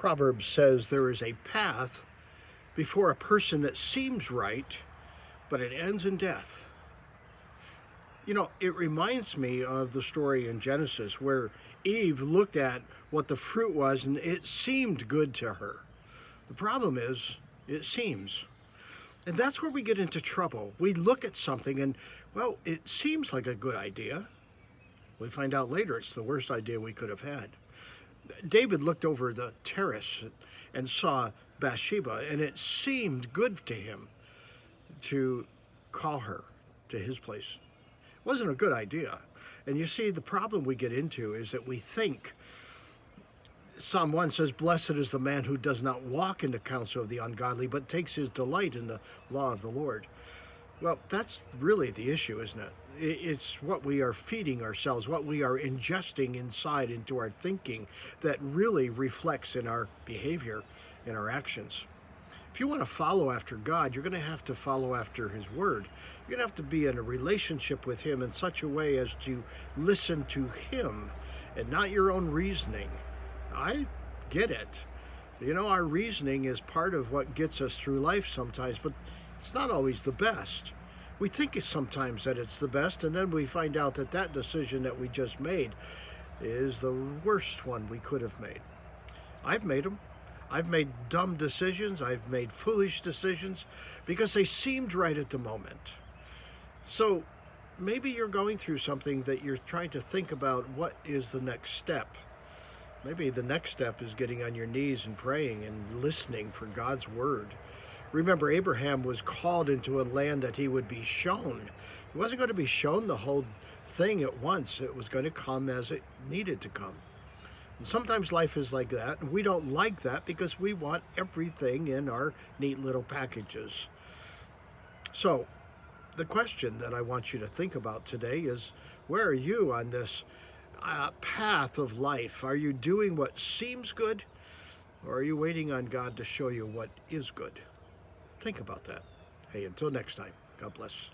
Proverbs says there is a path before a person that seems right, but it ends in death. You know, it reminds me of the story in Genesis where Eve looked at what the fruit was and it seemed good to her. The problem is, it seems. And that's where we get into trouble. We look at something and, well, it seems like a good idea. We find out later it's the worst idea we could have had. David looked over the terrace and saw Bathsheba, and it seemed good to him to call her to his place. It wasn't a good idea. And you see, the problem we get into is that we think. Psalm 1 says, "Blessed is the man who does not walk in the counsel of the ungodly, but takes his delight in the law of the Lord." Well, that's really the issue, isn't it? It's what we are feeding ourselves, what we are ingesting inside into our thinking that really reflects in our behavior, in our actions. If you want to follow after God, you're going to have to follow after His Word. You're going to have to be in a relationship with Him in such a way as to listen to Him and not your own reasoning. I get it. You know, our reasoning is part of what gets us through life sometimes, but it's not always the best. We think it's sometimes that it's the best, and then we find out that that decision that we just made is the worst one we could have made. I've made them. I've made dumb decisions. I've made foolish decisions because they seemed right at the moment. So maybe you're going through something that you're trying to think about what is the next step. Maybe the next step is getting on your knees and praying and listening for God's word. Remember, Abraham was called into a land that he would be shown. He wasn't going to be shown the whole thing at once. It was going to come as it needed to come. And sometimes life is like that, and we don't like that because we want everything in our neat little packages. So, the question that I want you to think about today is, where are you on this path of life? Are you doing what seems good, or are you waiting on God to show you what is good? Think about that. Hey, until next time, God bless.